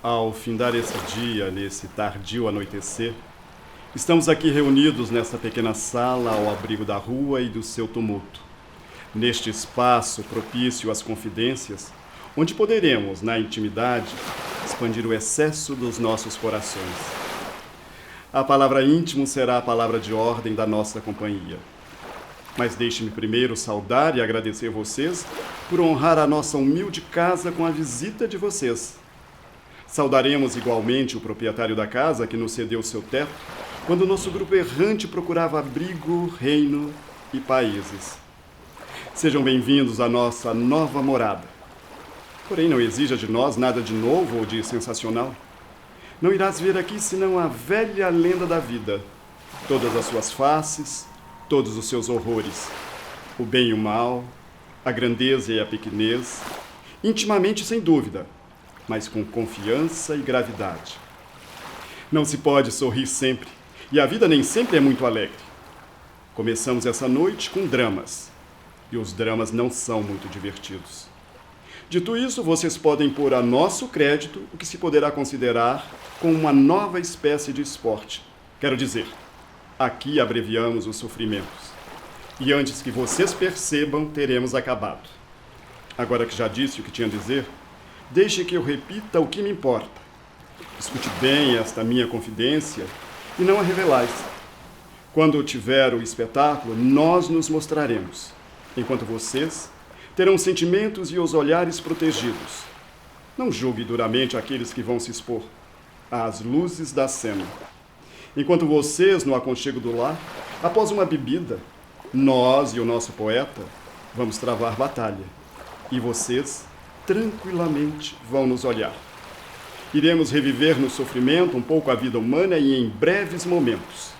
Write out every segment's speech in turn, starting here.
Ao findar esse dia, nesse tardio anoitecer, estamos aqui reunidos nesta pequena sala ao abrigo da rua e do seu tumulto. Neste espaço propício às confidências, onde poderemos, na intimidade, expandir o excesso dos nossos corações. A palavra íntimo será a palavra de ordem da nossa companhia. Mas deixe-me primeiro saudar e agradecer vocês por honrar a nossa humilde casa com a visita de vocês. Saudaremos igualmente o proprietário da casa que nos cedeu seu teto quando nosso grupo errante procurava abrigo, reino e países. Sejam bem-vindos à nossa nova morada. Porém, não exija de nós nada de novo ou de sensacional. Não irás ver aqui senão a velha lenda da vida, todas as suas faces, todos os seus horrores, o bem e o mal, a grandeza e a pequenez, intimamente sem dúvida, mas com confiança e gravidade. Não se pode sorrir sempre, e a vida nem sempre é muito alegre. Começamos essa noite com dramas, e os dramas não são muito divertidos. Dito isso, vocês podem pôr a nosso crédito o que se poderá considerar como uma nova espécie de esporte. Quero dizer, aqui abreviamos os sofrimentos. E antes que vocês percebam, teremos acabado. Agora que já disse o que tinha a dizer, deixe que eu repita o que me importa. Escute bem esta minha confidência e não a revelais. Quando tiver o espetáculo, nós nos mostraremos, enquanto vocês terão sentimentos e os olhares protegidos. Não julgue duramente aqueles que vão se expor às luzes da cena. Enquanto vocês, no aconchego do lar, após uma bebida, nós e o nosso poeta vamos travar batalha. E vocês, tranquilamente, vão nos olhar. Iremos reviver no sofrimento um pouco a vida humana e em breves momentos.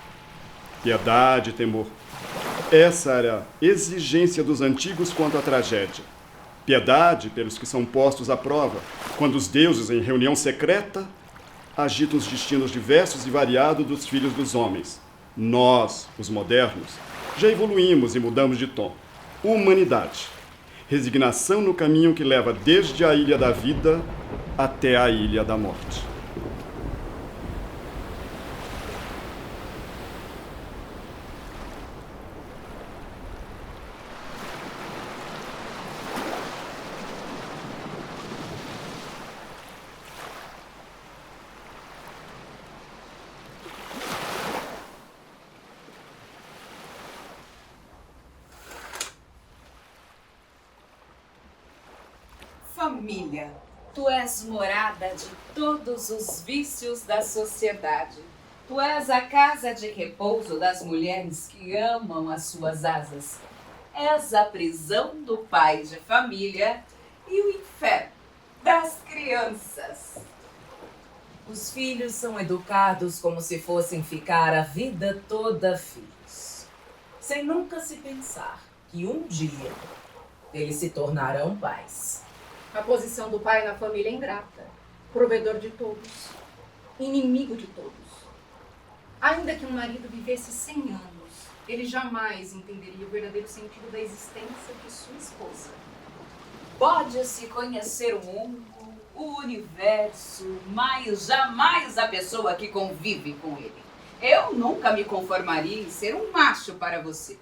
Piedade e temor. Essa era a exigência dos antigos quanto à tragédia. Piedade pelos que são postos à prova, quando os deuses, em reunião secreta, agitam os destinos diversos e variados dos filhos dos homens. Nós, os modernos, já evoluímos e mudamos de tom. Humanidade. Resignação no caminho que leva desde a ilha da vida até a ilha da morte. Família, tu és morada de todos os vícios da sociedade. Tu és a casa de repouso das mulheres que amam as suas asas. És a prisão do pai de família e o inferno das crianças. Os filhos são educados como se fossem ficar a vida toda filhos, sem nunca se pensar que um dia eles se tornarão pais. A posição do pai na família é ingrata, provedor de todos, inimigo de todos. Ainda que um marido vivesse 100 anos, ele jamais entenderia o verdadeiro sentido da existência de sua esposa. Pode-se conhecer o mundo, o universo, mas jamais a pessoa que convive com ele. Eu nunca me conformaria em ser um macho para você.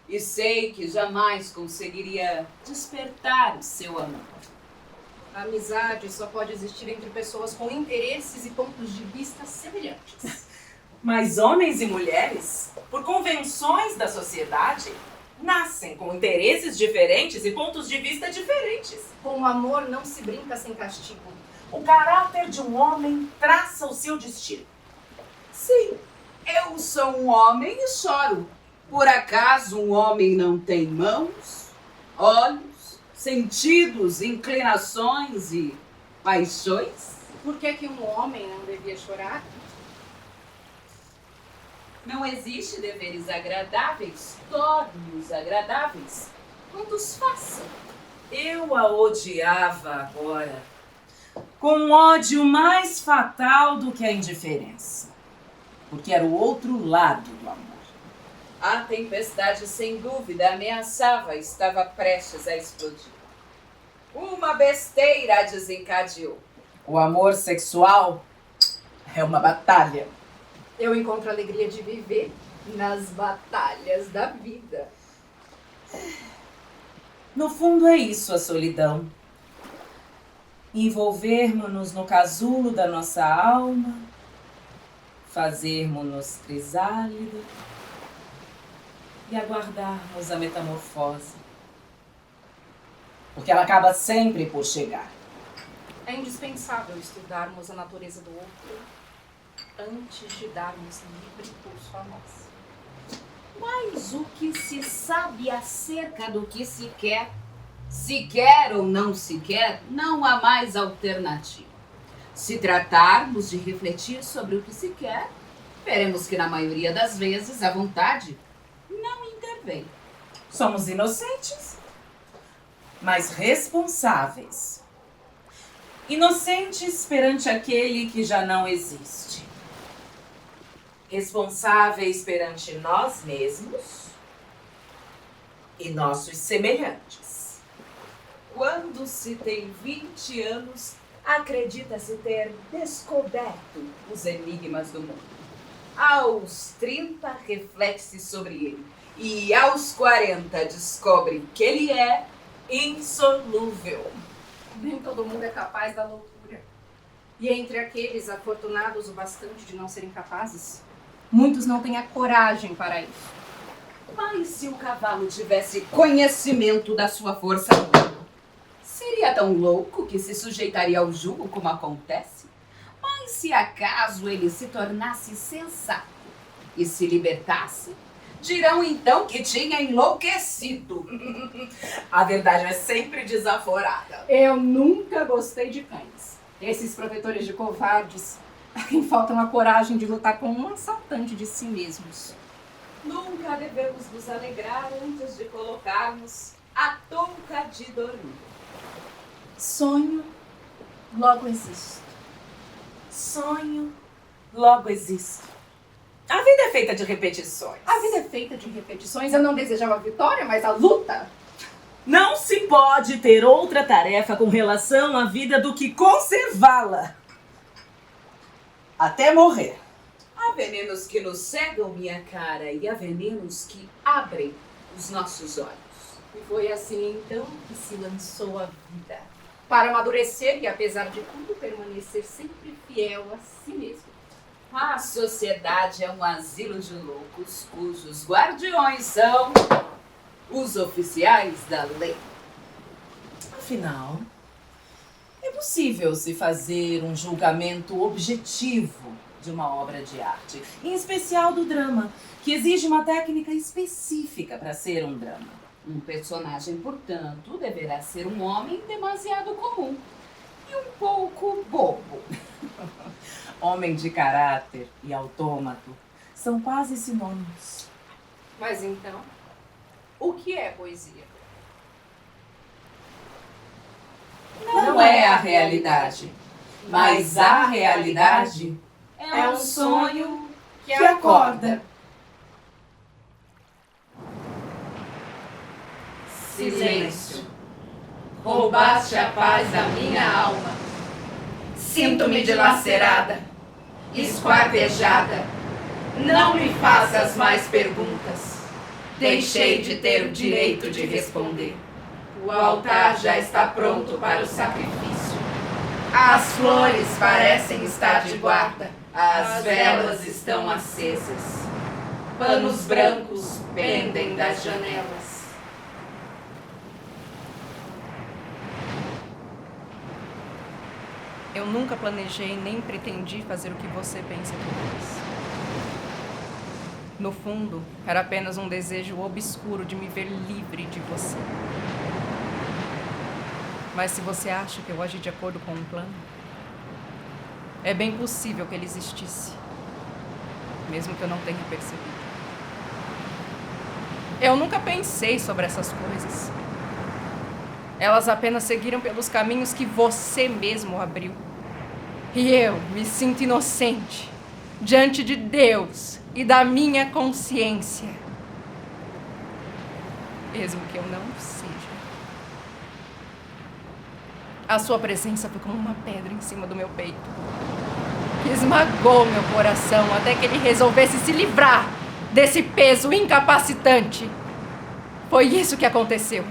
E sei que jamais conseguiria despertar o seu amor. A amizade só pode existir entre pessoas com interesses e pontos de vista semelhantes. Mas homens e mulheres, por convenções da sociedade, nascem com interesses diferentes e pontos de vista diferentes. Com o amor não se brinca sem castigo. O caráter de um homem traça o seu destino. Sim, eu sou um homem e choro. Por acaso um homem não tem mãos, olhos, sentidos, inclinações e paixões? Por que um homem não devia chorar? Não existe deveres agradáveis, torne-os agradáveis quando os façam. Eu a odiava agora, com um ódio mais fatal do que a indiferença, porque era o outro lado do amor. A tempestade, sem dúvida, ameaçava, estava prestes a explodir. Uma besteira a desencadeou. O amor sexual é uma batalha. Eu encontro a alegria de viver nas batalhas da vida. No fundo é isso a solidão. Envolvermos-nos no casulo da nossa alma, fazermos-nos crisálida e aguardarmos a metamorfose. Porque ela acaba sempre por chegar. É indispensável estudarmos a natureza do outro antes de darmos livre curso a nós. Mas o que se sabe acerca do que se quer ou não se quer, não há mais alternativa. Se tratarmos de refletir sobre o que se quer, veremos que na maioria das vezes a vontade não intervém. Somos inocentes, mas responsáveis. Inocentes perante aquele que já não existe. Responsáveis perante nós mesmos e nossos semelhantes. Quando se tem 20 anos, acredita-se ter descoberto os enigmas do mundo. Aos 30, reflete-se sobre ele. E aos 40, descobre que ele é insolúvel. Nem todo mundo é capaz da loucura. E entre aqueles afortunados o bastante de não serem capazes, muitos não têm a coragem para isso. Mas se o cavalo tivesse conhecimento da sua força, seria tão louco que se sujeitaria ao jugo como acontece? Mas se acaso ele se tornasse sensato e se libertasse, dirão então que tinha enlouquecido. A verdade é sempre desaforada. Eu nunca gostei de cães. Esses protetores de covardes, a quem faltam a coragem de lutar com um assaltante de si mesmos. Nunca devemos nos alegrar antes de colocarmos a touca de dormir. Sonho, logo existo. Sonho, logo existo. A vida é feita de repetições. A vida é feita de repetições. Eu não desejava a vitória, mas a luta. Não se pode ter outra tarefa com relação à vida do que conservá-la. Até morrer. Há venenos que nos cegam, minha cara, e há venenos que abrem os nossos olhos. E foi assim então que se lançou a vida. Para amadurecer e, apesar de tudo, permanecer sempre fiel a si mesmo. A sociedade é um asilo de loucos cujos guardiões são os oficiais da lei. Afinal, é possível se fazer um julgamento objetivo de uma obra de arte, em especial do drama, que exige uma técnica específica para ser um drama. Um personagem, portanto, deverá ser um homem demasiado comum e um pouco bobo. Homem de caráter e autômato são quase sinônimos. Mas então, o que é poesia? Não é a realidade, mas a realidade É um sonho que acorda. Silêncio. Roubaste a paz da minha alma. Sinto-me dilacerada, esquartejada. Não me faças mais perguntas. Deixei de ter o direito de responder. O altar já está pronto para o sacrifício. As flores parecem estar de guarda. As velas estão acesas. Panos brancos pendem das janelas. Eu nunca planejei nem pretendi fazer o que você pensa que eu fiz. No fundo, era apenas um desejo obscuro de me ver livre de você. Mas se você acha que eu agi de acordo com um plano, é bem possível que ele existisse, mesmo que eu não tenha percebido. Eu nunca pensei sobre essas coisas. Elas apenas seguiram pelos caminhos que você mesmo abriu. E eu me sinto inocente diante de Deus e da minha consciência, mesmo que eu não seja. A sua presença foi como uma pedra em cima do meu peito. Que esmagou meu coração até que ele resolvesse se livrar desse peso incapacitante. Foi isso que aconteceu.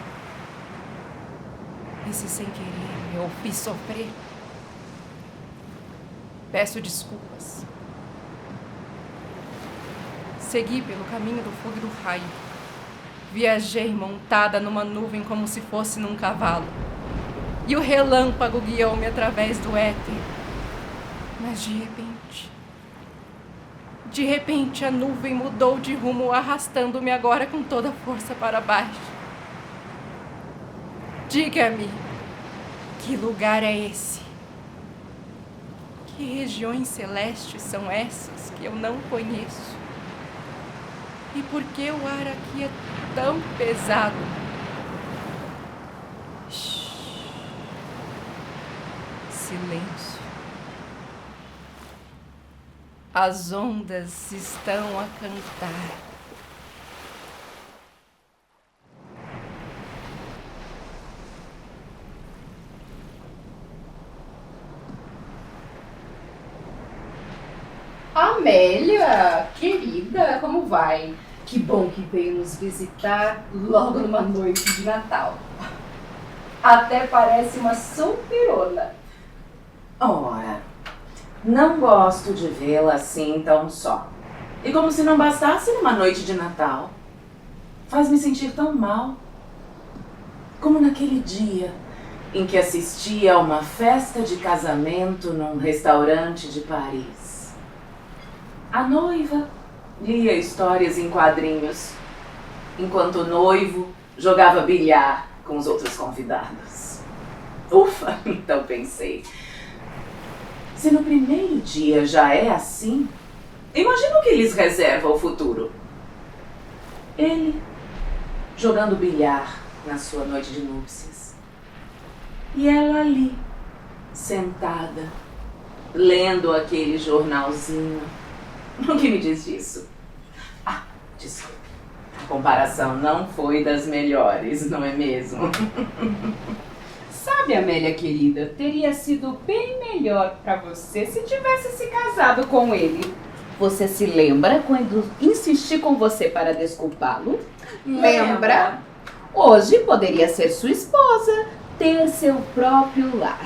E se sem querer eu o fiz sofrer, peço desculpas. Segui pelo caminho do fogo e do raio. Viajei montada numa nuvem como se fosse num cavalo. E o relâmpago guiou-me através do éter. Mas de repente a nuvem mudou de rumo, arrastando-me agora com toda a força para baixo. Diga-me, que lugar é esse? Que regiões celestes são essas que eu não conheço? E por que o ar aqui é tão pesado? Shhh. Silêncio. As ondas estão a cantar. Amélia, querida, como vai? Que bom que veio nos visitar logo numa noite de Natal. Até parece uma solteirona. Ora, não gosto de vê-la assim tão só. E como se não bastasse numa noite de Natal. Faz-me sentir tão mal. Como naquele dia em que assisti a uma festa de casamento num restaurante de Paris. A noiva lia histórias em quadrinhos, enquanto o noivo jogava bilhar com os outros convidados. Ufa, então pensei, se no primeiro dia já é assim, imagina o que lhes reserva o futuro. Ele jogando bilhar na sua noite de núpcias. E ela ali, sentada, lendo aquele jornalzinho. O que me diz disso? Ah, desculpe. A comparação não foi das melhores, não é mesmo? Sabe, Amélia querida, teria sido bem melhor pra você se tivesse se casado com ele. Você se lembra quando insisti com você para desculpá-lo? Lembra? Hoje poderia ser sua esposa, ter seu próprio lar.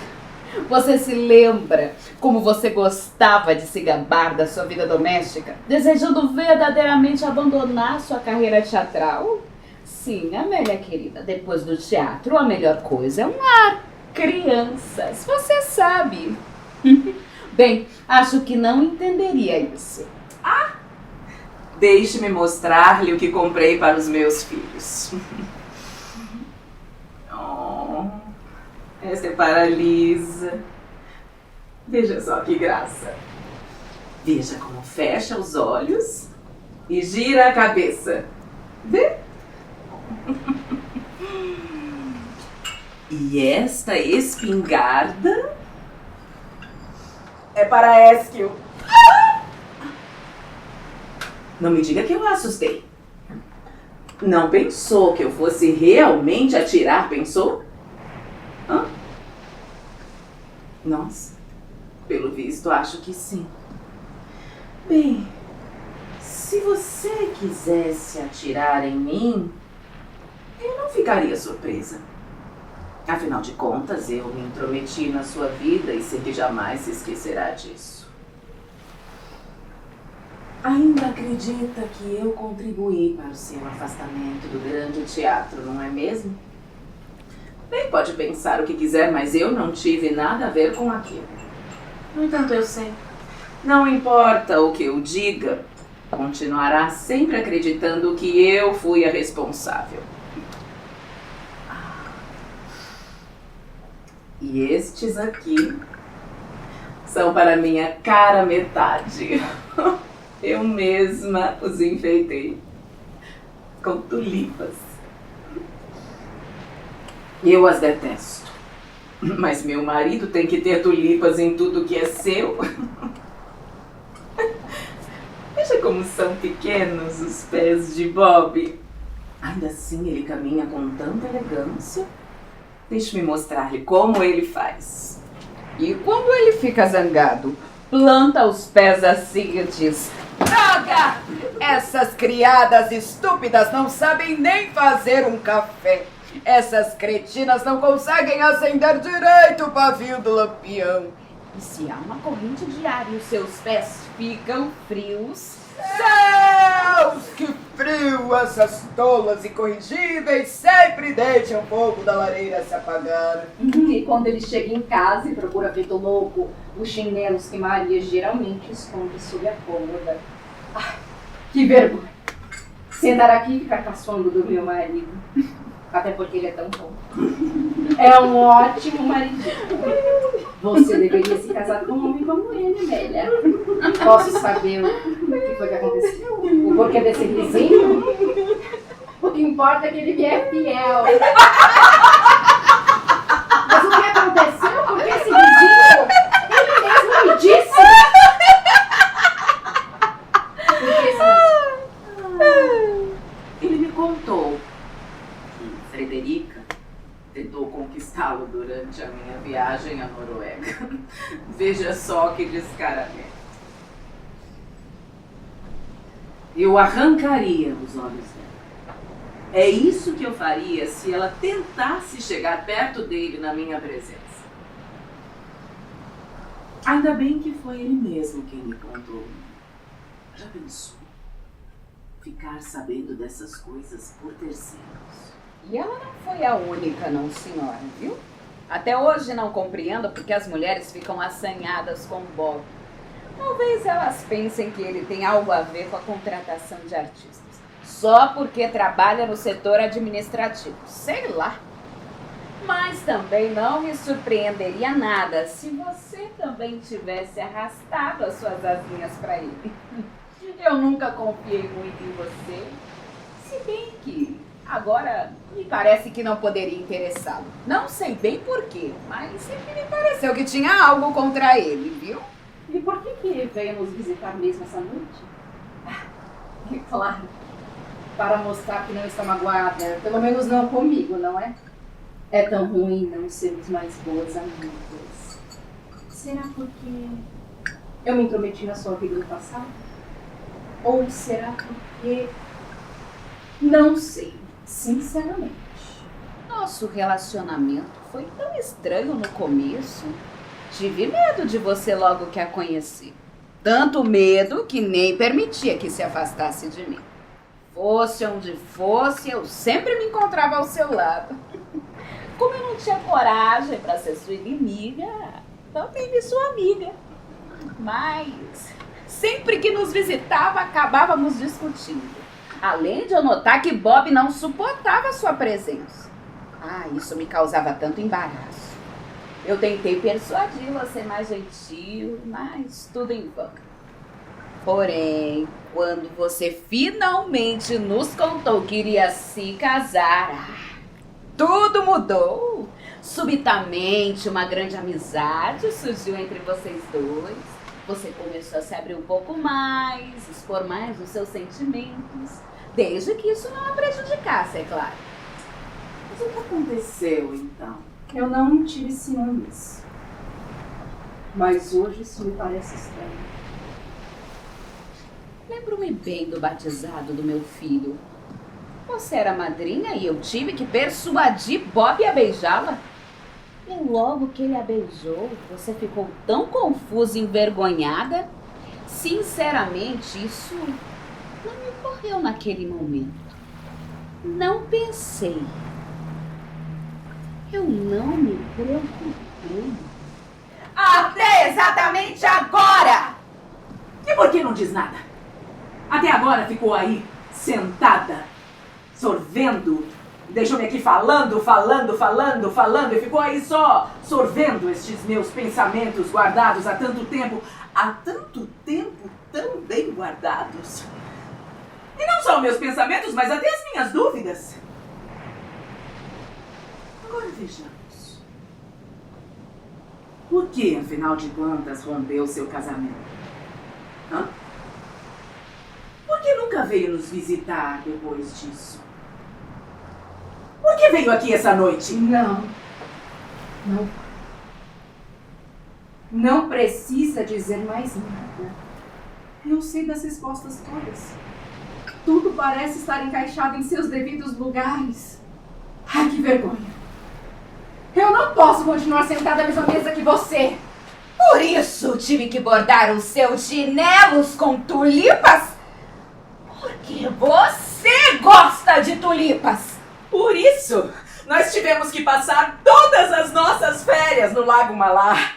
Você se lembra como você gostava de se gabar da sua vida doméstica, desejando verdadeiramente abandonar sua carreira teatral? Sim, Amélia querida, depois do teatro a melhor coisa é um lar. Crianças, você sabe. Bem, acho que não entenderia isso. Deixe-me mostrar-lhe o que comprei para os meus filhos. Esta é para a Lisa. Veja só que graça. Veja como fecha os olhos e gira a cabeça. Vê? E esta espingarda é para Eskil. Não me diga que eu a assustei. Não pensou que eu fosse realmente atirar, pensou? Hã? Nossa, pelo visto acho que sim. Bem, se você quisesse atirar em mim, eu não ficaria surpresa. Afinal de contas, eu me intrometi na sua vida e sei que jamais se esquecerá disso. Ainda acredita que eu contribuí para o seu afastamento do grande teatro, não é mesmo? Bem, pode pensar o que quiser, mas eu não tive nada a ver com aquilo. No entanto, eu sei. Não importa o que eu diga, continuará sempre acreditando que eu fui a responsável. E estes aqui são para minha cara metade. Eu mesma os enfeitei com tulipas. Eu as detesto, mas meu marido tem que ter tulipas em tudo que é seu. Veja como são pequenos os pés de Bob. Ainda assim ele caminha com tanta elegância. Deixe-me mostrar-lhe como ele faz. E quando ele fica zangado, planta os pés assim e diz: Droga! Essas criadas estúpidas não sabem nem fazer um café. Essas cretinas não conseguem acender direito o pavio do lampião. E se há uma corrente de ar e os seus pés ficam frios... Céus, que frio! Essas tolas incorrigíveis sempre deixam o fogo da lareira se apagar. E quando ele chega em casa e procura feito louco os chinelos que Maria geralmente esconde sob a cômoda. Ah, que vergonha! Sentar aqui e ficar caçoando do meu marido. Até porque ele é tão bom. É um ótimo marido. Você deveria se casar com um homem como ele, Amélia. Posso saber o que foi que aconteceu? O porquê desse vizinho? O que importa é que ele me é fiel. Mas o que aconteceu? Porque esse vizinho, ele mesmo me disse. Ele me contou que Frederica tentou conquistá-lo durante a minha viagem à Noruega. Veja só que descaramento. Eu arrancaria os olhos dela. É isso que eu faria se ela tentasse chegar perto dele na minha presença. Ainda bem que foi ele mesmo quem me contou. Já pensou? Ficar sabendo dessas coisas por terceiros. E ela não foi a única, não, senhora, viu? Até hoje não compreendo porque as mulheres ficam assanhadas com o Bob. Talvez elas pensem que ele tem algo a ver com a contratação de artistas. Só porque trabalha no setor administrativo. Sei lá. Mas também não me surpreenderia nada se você também tivesse arrastado as suas asinhas para ele. Eu nunca confiei muito em você. Se bem que agora me parece que não poderia interessá-lo. Não sei bem porquê, mas sempre me pareceu que tinha algo contra ele, viu? E por que veio nos visitar mesmo essa noite? É claro, para mostrar que não está magoada. Pelo menos não comigo, não é? É tão ruim não sermos mais boas amigas. Será porque eu me intrometi na sua vida no passado? Ou será porque... Não sei, sinceramente. Nosso relacionamento foi tão estranho no começo. Tive medo de você logo que a conheci. Tanto medo que nem permitia que se afastasse de mim. Fosse onde fosse, eu sempre me encontrava ao seu lado. Como eu não tinha coragem para ser sua inimiga, também vi sua amiga. Mas sempre que nos visitava, acabávamos discutindo. Além de eu notar que Bob não suportava sua presença. Isso me causava tanto embaraço. Eu tentei persuadi-lo a ser mais gentil, mas tudo em vão. Porém, quando você finalmente nos contou que iria se casar, tudo mudou. Subitamente, uma grande amizade surgiu entre vocês dois. Você começou a se abrir um pouco mais, expor mais os seus sentimentos, desde que isso não a prejudicasse, é claro. Mas o que aconteceu, então? Eu não tive ciúmes. Mas hoje isso me parece estranho. Lembro-me bem do batizado do meu filho. Você era madrinha e eu tive que persuadir Bob a beijá-la. E logo que ele a beijou, você ficou tão confusa e envergonhada. Sinceramente, isso não me ocorreu naquele momento. Não pensei. Eu não me preocupei. Até exatamente agora! E por que não diz nada? Até agora ficou aí, sentada, sorvendo. Deixou-me aqui falando, e ficou aí só sorvendo estes meus pensamentos guardados há tanto tempo tão bem guardados. E não só meus pensamentos, mas até as minhas dúvidas. Agora vejamos. Por que, afinal de contas, rompeu seu casamento? Hã? Por que nunca veio nos visitar depois disso? Por que veio aqui essa noite? Não, Não vai. Não precisa dizer mais nada. Eu sei das respostas todas. Tudo parece estar encaixado em seus devidos lugares. Ai, que vergonha. Eu não posso continuar sentada à mesma mesa que você. Por isso tive que bordar os seus chinelos com tulipas? Porque você gosta de tulipas. Por isso, nós tivemos que passar todas as nossas férias no Lago Malá.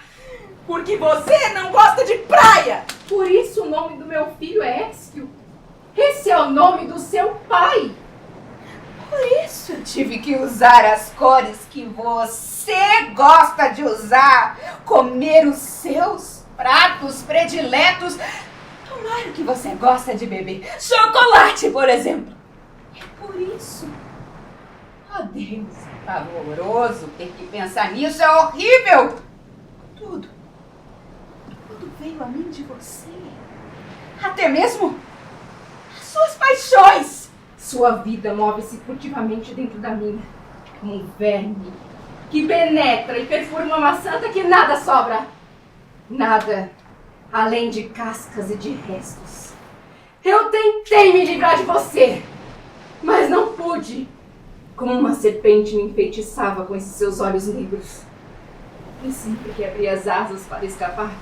Porque você não gosta de praia. Por isso o nome do meu filho é Éxio. Esse é o nome do seu pai. Por isso eu tive que usar as cores que você gosta de usar. Comer os seus pratos prediletos. Tomar o que você gosta de beber. Chocolate, por exemplo. É por isso. Oh, Deus, é pavoroso ter que pensar nisso. É horrível. Tudo veio a mim de você. Até mesmo as suas paixões. Sua vida move-se furtivamente dentro da minha, como um verme que penetra e perfura uma maçã até que nada sobra. Nada além de cascas e de restos. Eu tentei me livrar de você, mas não pude. Como uma serpente me enfeitiçava com esses seus olhos negros. E sempre que abria as asas para escapar,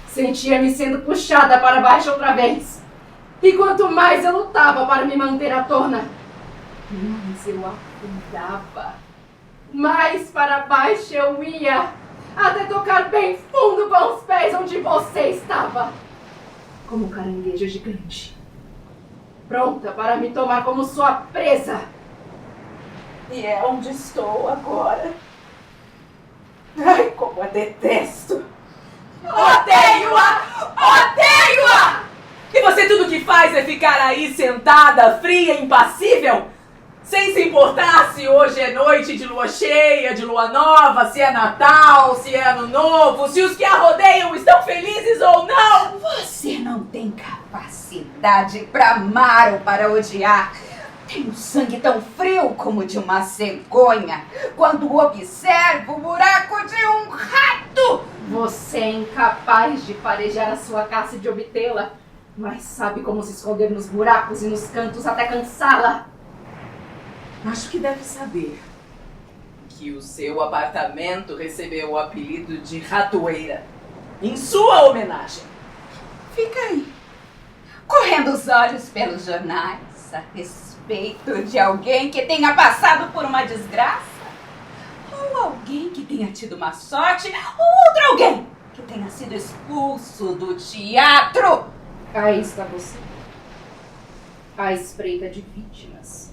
sentia-me sendo puxada para baixo outra vez. E quanto mais eu lutava para me manter à tona, mais eu afundava. Mais para baixo eu ia, até tocar bem fundo com os pés onde você estava. Como um caranguejo gigante, pronta para me tomar como sua presa. E é onde estou agora. Ai, como a detesto. Odeio-a! Odeio-a! E você tudo que faz é ficar aí sentada, fria, impassível? Sem se importar se hoje é noite de lua cheia, de lua nova, se é Natal, se é Ano Novo, se os que a rodeiam estão felizes ou não? Você não tem capacidade para amar ou para odiar. Tem um sangue tão frio como o de uma cegonha. Quando observo o buraco de um rato. Você é incapaz de farejar a sua caça e de obtê-la, mas sabe como se esconder nos buracos e nos cantos até cansá-la. Acho que deve saber que o seu apartamento recebeu o apelido de Ratoeira em sua homenagem. Fica aí, correndo os olhos pelos jornais a respeito de alguém que tenha passado por uma desgraça, ou alguém que tenha tido uma sorte, ou outro alguém que tenha sido expulso do teatro. Aí está você, à espreita de vítimas,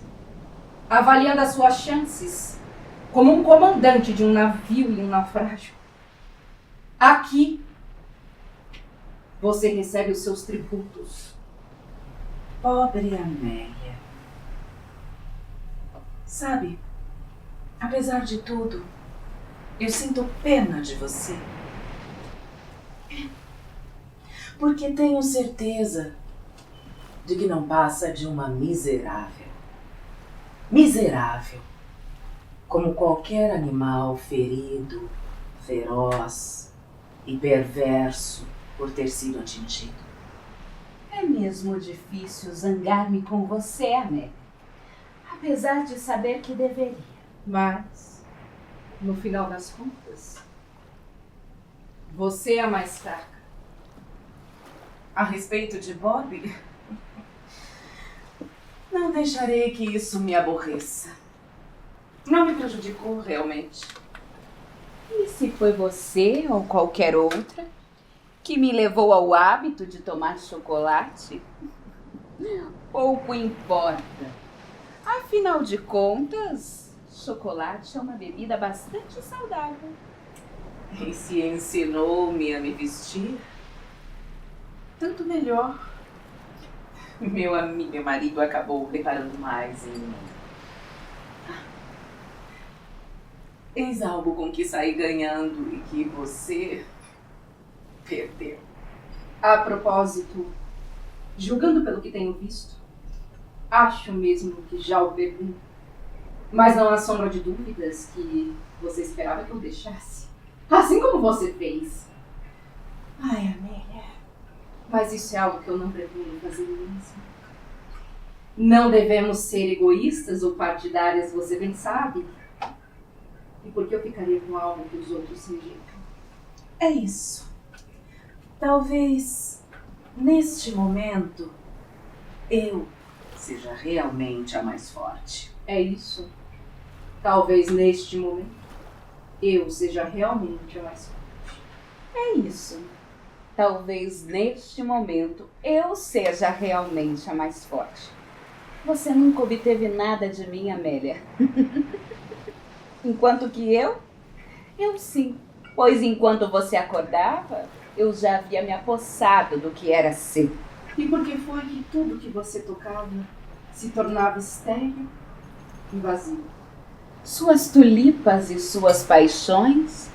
avaliando as suas chances como um comandante de um navio em um naufrágio. Aqui, você recebe os seus tributos. Pobre Amélia. Sabe, apesar de tudo, eu sinto pena de você. Porque tenho certeza de que não passa de uma miserável. Miserável. Como qualquer animal ferido, feroz e perverso por ter sido atingido. É mesmo difícil zangar-me com você, Amélia. Apesar de saber que deveria. Mas, no final das contas, você é a mais fraca. A respeito de Bob, não deixarei que isso me aborreça. Não me prejudicou realmente. E se foi você ou qualquer outra que me levou ao hábito de tomar chocolate? Pouco importa. Afinal de contas, chocolate é uma bebida bastante saudável. E se ensinou-me a me vestir, tanto melhor. Meu marido acabou reparando mais em mim. Eis algo com que saí ganhando e que você perdeu. A propósito, julgando pelo que tenho visto, acho mesmo que já o perdi. Mas não há sombra de dúvidas que você esperava que eu deixasse. Assim como você fez. Ai, Amélia. Mas isso é algo que eu não pretendo fazer mesmo. Não devemos ser egoístas ou partidárias, você bem sabe. E por que eu ficaria com algo que os outros rejeitam? É isso. Talvez, neste momento, eu seja realmente a mais forte. É isso. Talvez neste momento eu seja realmente a mais forte. É isso. Talvez neste momento eu seja realmente a mais forte. Você nunca obteve nada de mim, Amélia. Enquanto que eu sim. Pois enquanto você acordava, eu já havia me apossado do que era seu. E por que foi que tudo que você tocava se tornava estéril e vazio? Suas tulipas e suas paixões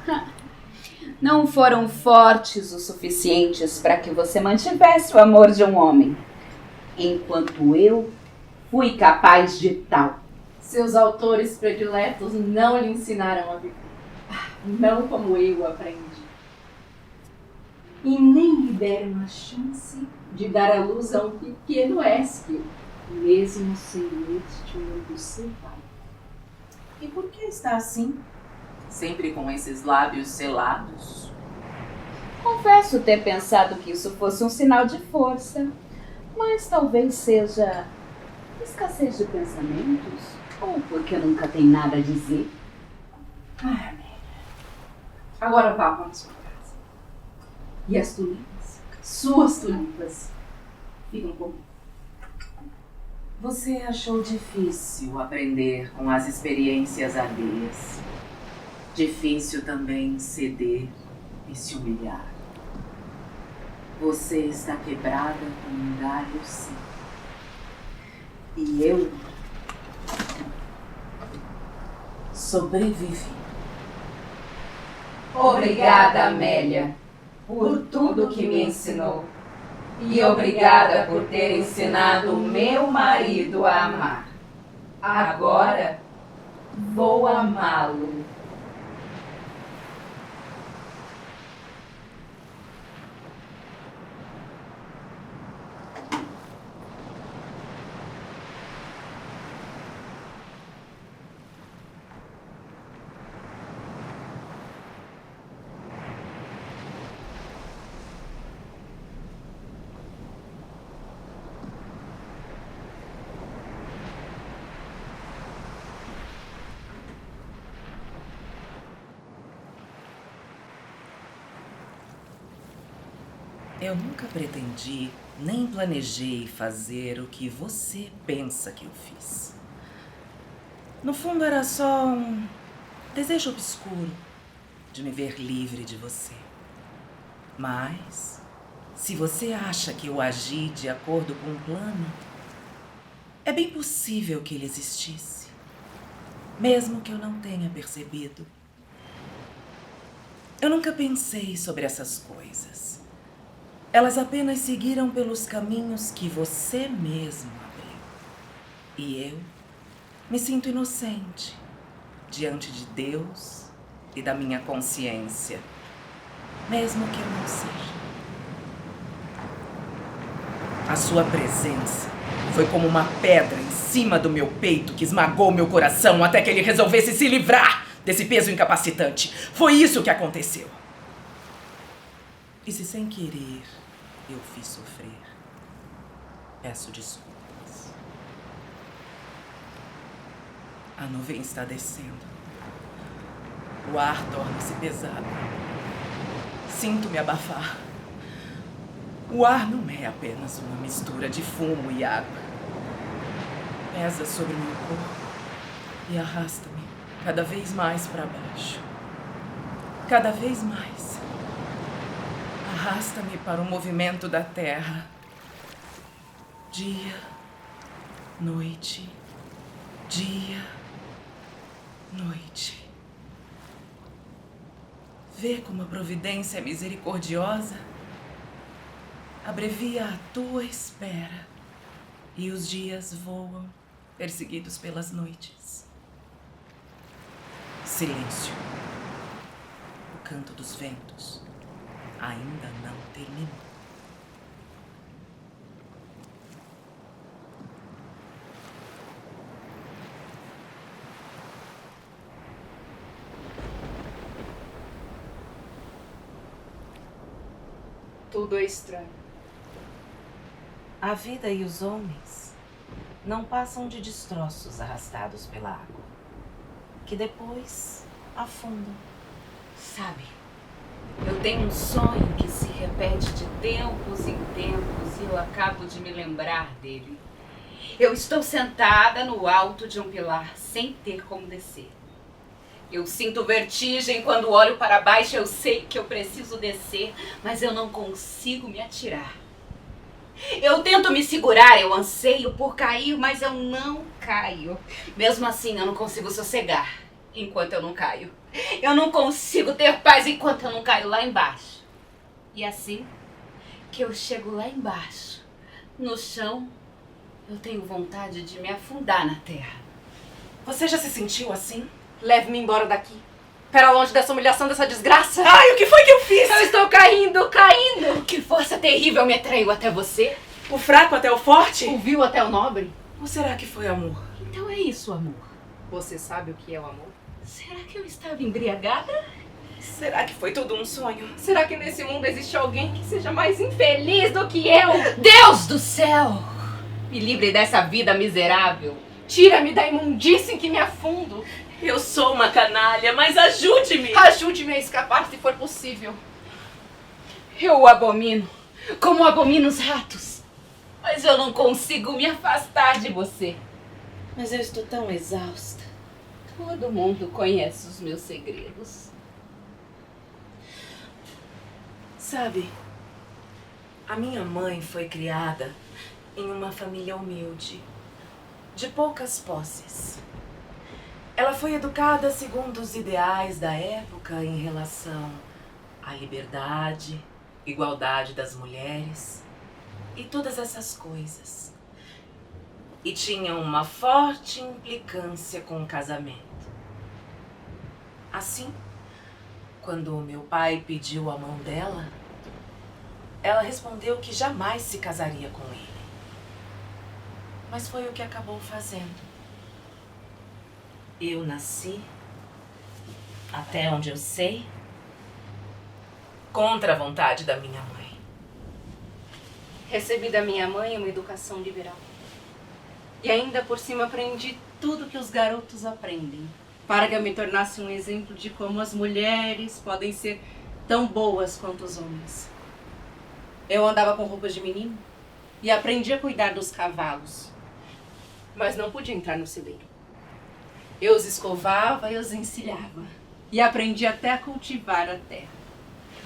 não foram fortes o suficientes para que você mantivesse o amor de um homem, enquanto eu fui capaz de tal. Seus autores prediletos não lhe ensinaram a viver. Não como eu aprendi. E nem lhe deram a chance de dar à luz a um pequeno Ésquilo, mesmo sem este do seu pai. E por que está assim? Sempre com esses lábios selados? Confesso ter pensado que isso fosse um sinal de força, mas talvez seja escassez de pensamentos, ou porque nunca tem nada a dizer. Ai, Amélia. Agora vá para a sua casa. E as tulipas, suas tulipas, ficam comigo. Você achou difícil aprender com as experiências alheias. Difícil também ceder e se humilhar. Você está quebrada com um galho sim. E eu sobrevivi. Obrigada, Amélia, por tudo que me ensinou. E obrigada por ter ensinado o meu marido a amar. Agora vou amá-lo. Eu nunca pretendi, nem planejei fazer o que você pensa que eu fiz. No fundo, era só um desejo obscuro de me ver livre de você. Mas, se você acha que eu agi de acordo com um plano, é bem possível que ele existisse, mesmo que eu não tenha percebido. Eu nunca pensei sobre essas coisas. Elas apenas seguiram pelos caminhos que você mesmo abriu. E eu me sinto inocente diante de Deus e da minha consciência, mesmo que eu não seja. A sua presença foi como uma pedra em cima do meu peito que esmagou meu coração até que ele resolvesse se livrar desse peso incapacitante. Foi isso que aconteceu. E se sem querer eu fiz sofrer, peço desculpas. A nuvem está descendo. O ar torna-se pesado. Sinto-me abafar. O ar não é apenas uma mistura de fumo e água. Pesa sobre meu corpo e arrasta-me cada vez mais para baixo. Cada vez mais. Arrasta-me para o movimento da terra. Dia, noite, dia, noite. Vê como a providência é misericordiosa? Abrevia a tua espera e os dias voam, perseguidos pelas noites. Silêncio. O canto dos ventos ainda não terminou. Tudo é estranho. A vida e os homens não passam de destroços arrastados pela água, que depois afundam. Sabe, eu tenho um sonho que se repete de tempos em tempos e eu acabo de me lembrar dele. Eu estou sentada no alto de um pilar sem ter como descer. Eu sinto vertigem quando olho para baixo, eu sei que eu preciso descer, mas eu não consigo me atirar. Eu tento me segurar, eu anseio por cair, mas eu não caio. Mesmo assim, eu não consigo sossegar enquanto eu não caio. Eu não consigo ter paz enquanto eu não caio lá embaixo. E assim que eu chego lá embaixo, no chão, eu tenho vontade de me afundar na terra. Você já se sentiu assim? Leve-me embora daqui. Para longe dessa humilhação, dessa desgraça. Ai, o que foi que eu fiz? Eu estou caindo, caindo. Que força terrível me atraiu até você? O fraco até o forte? O vil até o nobre. Ou será que foi amor? Então é isso, amor. Você sabe o que é o amor? Será que eu estava embriagada? Será que foi tudo um sonho? Será que nesse mundo existe alguém que seja mais infeliz do que eu? Deus do céu! Me livre dessa vida miserável. Tira-me da imundície em que me afundo. Eu sou uma canalha, mas ajude-me! Ajude-me a escapar se for possível. Eu o abomino, como abomino os ratos. Mas eu não consigo me afastar de você. Mas eu estou tão exausta. Todo mundo conhece os meus segredos. Sabe, a minha mãe foi criada em uma família humilde, de poucas posses. Ela foi educada segundo os ideais da época em relação à liberdade, igualdade das mulheres e todas essas coisas. E tinha uma forte implicância com o casamento. Assim, quando o meu pai pediu a mão dela, ela respondeu que jamais se casaria com ele. Mas foi o que acabou fazendo. Eu nasci, até onde eu sei, contra a vontade da minha mãe. Recebi da minha mãe uma educação liberal. E ainda por cima aprendi tudo que os garotos aprendem, para que eu me tornasse um exemplo de como as mulheres podem ser tão boas quanto os homens. Eu andava com roupas de menino e aprendi a cuidar dos cavalos, mas não podia entrar no celeiro. Eu os escovava e os encilhava, e aprendi até a cultivar a terra.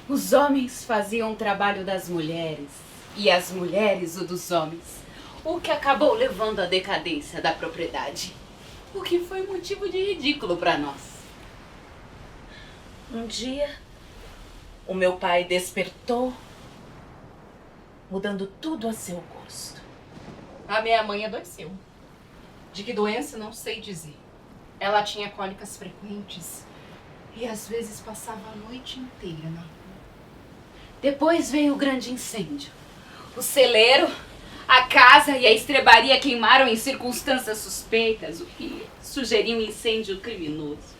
Os homens faziam o trabalho das mulheres e as mulheres o dos homens, o que acabou levando à decadência da propriedade, o que foi motivo de ridículo para nós. Um dia, o meu pai despertou, mudando tudo a seu gosto. A minha mãe adoeceu. De que doença, não sei dizer. Ela tinha cólicas frequentes e às vezes passava a noite inteira na rua. Depois veio o grande incêndio. O celeiro, a casa e a estrebaria queimaram em circunstâncias suspeitas, o que sugeriu um incêndio criminoso.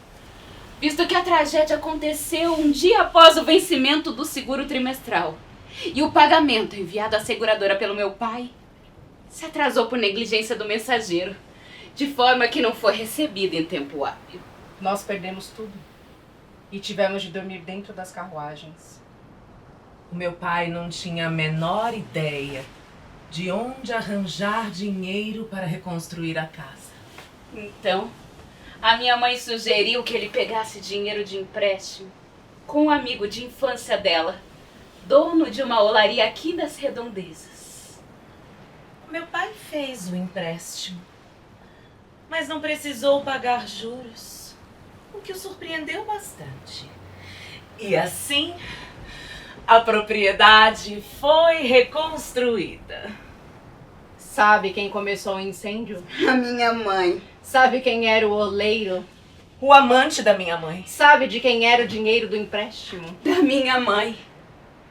Visto que a tragédia aconteceu um dia após o vencimento do seguro trimestral e o pagamento enviado à seguradora pelo meu pai se atrasou por negligência do mensageiro, de forma que não foi recebido em tempo hábil. Nós perdemos tudo e tivemos de dormir dentro das carruagens. O meu pai não tinha a menor ideia de onde arranjar dinheiro para reconstruir a casa. Então, a minha mãe sugeriu que ele pegasse dinheiro de empréstimo com um amigo de infância dela, dono de uma olaria aqui das redondezas. Meu pai fez o empréstimo, mas não precisou pagar juros, o que o surpreendeu bastante. E assim, a propriedade foi reconstruída. Sabe quem começou o incêndio? A minha mãe. Sabe quem era o oleiro? O amante da minha mãe. Sabe de quem era o dinheiro do empréstimo? Da minha mãe.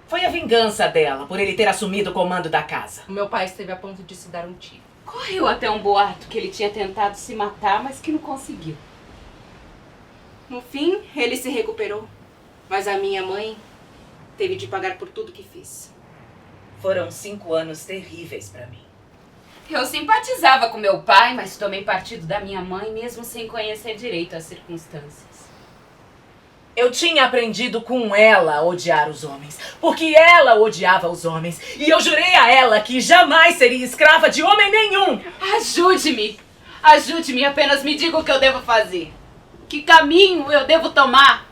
Foi a vingança dela por ele ter assumido o comando da casa. O meu pai esteve a ponto de se dar um tiro. Correu até um boato que ele tinha tentado se matar, mas que não conseguiu. No fim, ele se recuperou. Mas a minha mãe teve de pagar por tudo que fez. Foram 5 anos terríveis pra mim. Eu simpatizava com meu pai, mas tomei partido da minha mãe, mesmo sem conhecer direito as circunstâncias. Eu tinha aprendido com ela a odiar os homens, porque ela odiava os homens. E eu jurei a ela que jamais seria escrava de homem nenhum. Ajude-me! Ajude-me, apenas me diga o que eu devo fazer. Que caminho eu devo tomar?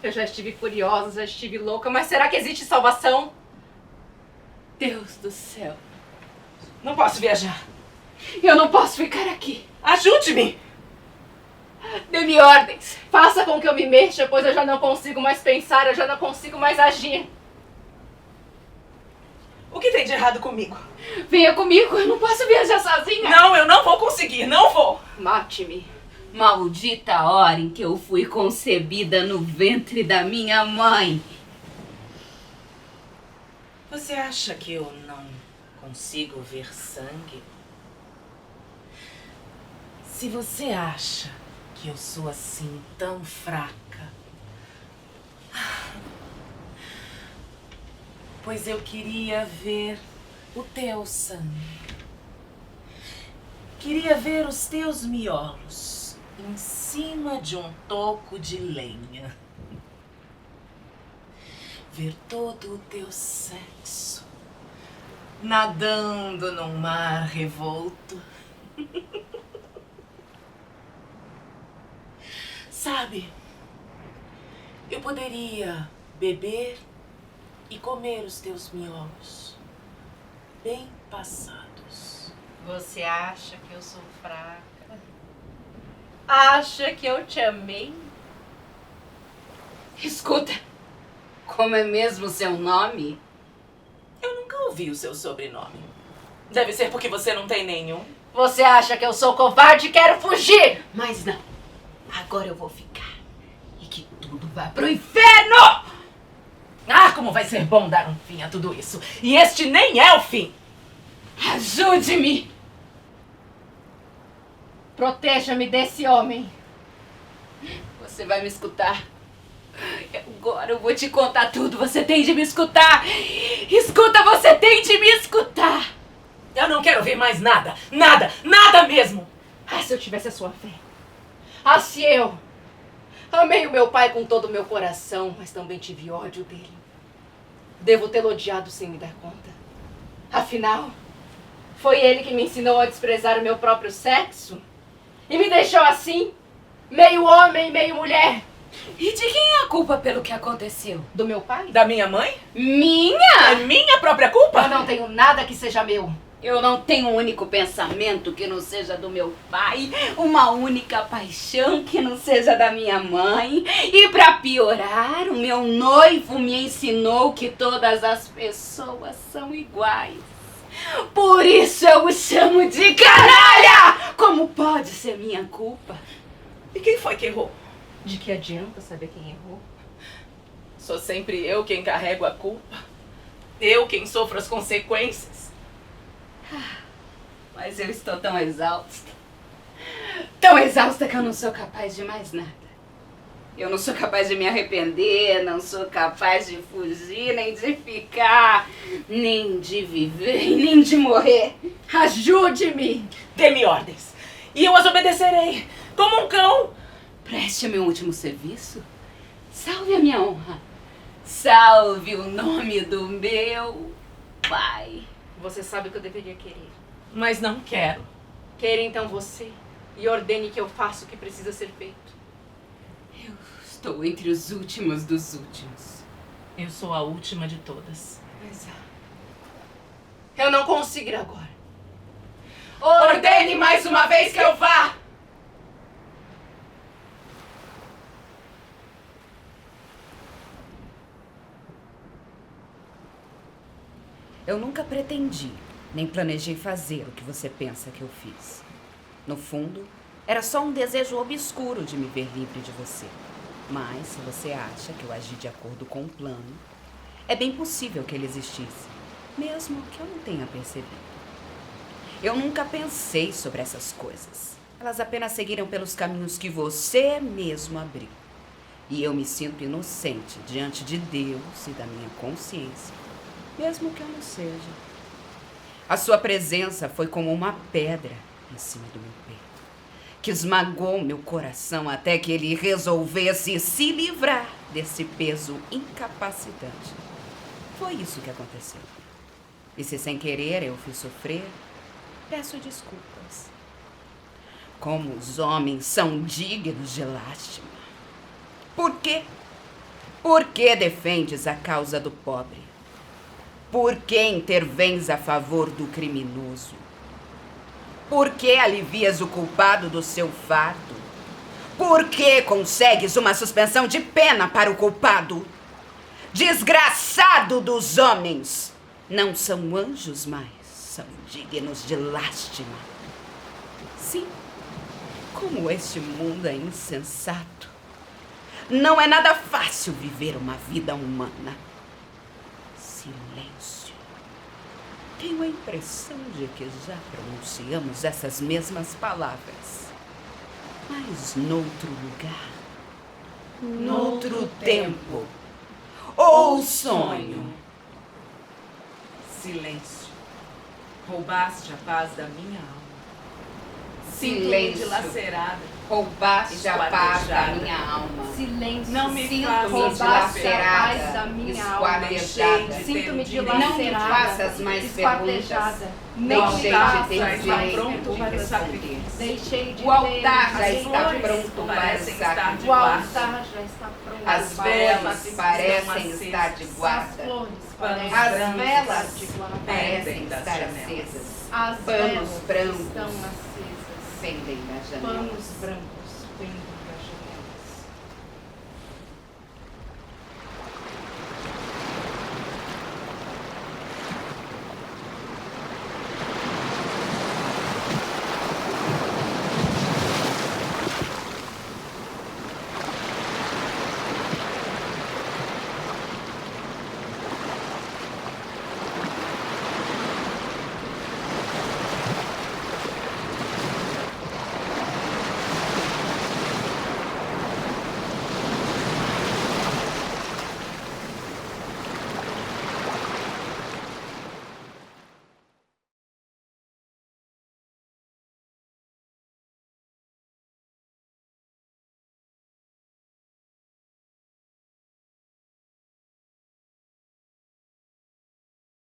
Eu já estive furiosa, já estive louca, mas será que existe salvação? Deus do céu. Não posso viajar. Eu não posso ficar aqui. Ajude-me! Dê-me ordens. Faça com que eu me mexa, pois eu já não consigo mais pensar, eu já não consigo mais agir. O que tem de errado comigo? Venha comigo, eu não posso viajar sozinha. Não, eu não vou conseguir, não vou. Mate-me. Maldita hora em que eu fui concebida no ventre da minha mãe. Você acha que eu não consigo ver sangue? Se você acha que eu sou assim tão fraca, pois eu queria ver o teu sangue. Queria ver os teus miolos em cima de um toco de lenha. Ver todo o teu sexo nadando num mar revolto. Sabe, eu poderia beber e comer os teus miolos bem passados. Você acha que eu sou fraca? Acha que eu te amei? Escuta, como é mesmo seu nome? Eu nunca ouvi o seu sobrenome. Deve ser porque você não tem nenhum. Você acha que eu sou covarde e quero fugir? Mas não. Agora eu vou ficar. E que tudo vá pro inferno! Ah, como vai ser bom dar um fim a tudo isso. E este nem é o fim. Ajude-me! Proteja-me desse homem. Você vai me escutar. Agora eu vou te contar tudo. Você tem de me escutar. Escuta, você tem de me escutar. Eu não quero ouvir mais nada. Nada, nada mesmo. Ah, se eu tivesse a sua fé. Ah, se eu amei o meu pai com todo o meu coração, mas também tive ódio dele. Devo tê-lo odiado sem me dar conta. Afinal, foi ele que me ensinou a desprezar o meu próprio sexo e me deixou assim, meio homem, meio mulher. E de quem é a culpa pelo que aconteceu? Do meu pai? Da minha mãe? Minha? É minha própria culpa? Eu não tenho nada que seja meu. Eu não tenho um único pensamento que não seja do meu pai, uma única paixão que não seja da minha mãe. E pra piorar, o meu noivo me ensinou que todas as pessoas são iguais. Por isso eu o chamo de canalha! Como pode ser minha culpa? E quem foi que errou? De que adianta saber quem errou? Sou sempre eu quem carrego a culpa. Eu quem sofro as consequências. Mas eu estou tão exausta. Tão exausta que eu não sou capaz de mais nada. Eu não sou capaz de me arrepender, não sou capaz de fugir, nem de ficar, nem de viver, e nem de morrer. Ajude-me! Dê-me ordens. E eu as obedecerei. Como um cão. Preste meu último serviço. Salve a minha honra. Salve o nome do meu pai. Você sabe o que eu deveria querer. Mas não quero. Queira então você e ordene que eu faça o que precisa ser feito. Eu estou entre os últimos dos últimos. Eu sou a última de todas. Mas eu não consigo ir agora. Ordene mais uma vez que eu vá! Eu nunca pretendi, nem planejei fazer o que você pensa que eu fiz. No fundo, Era só um desejo obscuro de me ver livre de você. Mas, se você acha que eu agi de acordo com o plano, é bem possível que ele existisse, mesmo que eu não tenha percebido. Eu nunca pensei sobre essas coisas. Elas apenas seguiram pelos caminhos que você mesmo abriu. E eu me sinto inocente diante de Deus e da minha consciência, mesmo que eu não seja. A sua presença foi como uma pedra em cima do meu peito, que esmagou meu coração até que ele resolvesse se livrar desse peso incapacitante. Foi isso que aconteceu. E se sem querer eu fiz sofrer, peço desculpas. Como os homens são dignos de lástima. Por quê? Por que defendes a causa do pobre? Por que intervens a favor do criminoso? Por que alivias o culpado do seu fardo? Por que consegues uma suspensão de pena para o culpado? Desgraçado dos homens! Não são anjos, mas são dignos de lástima. Sim, como este mundo é insensato. Não é nada fácil viver uma vida humana. Silêncio. Tenho a impressão de que já pronunciamos essas mesmas palavras, mas noutro lugar, noutro tempo, ou sonho. Silêncio. Roubaste a paz da minha alma. Silêncio. Dilacerada. Roubaste a paz da minha alma. Silêncio. Não me Sinto-me faças roubaste a paz da dilacerada, minha alma. esquartejada. Sinto-me Não me dilacerada, faças mais perguntas. esquartejada. Não Deixei me de faças ter mais direito pronto de para responder. sacrifício. Deixei de O altar ter já as está flores. pronto para o parecem estar de sacrifício. O altar já está pronto. As para velas o parecem acesas. estar de As guarda. flores Panos parecem As brancos velas estar de guarda. parecem pendem das estar janelas. acesas. As Panos velas brancos estão acesas. pendem das janelas. Panos brancos pendem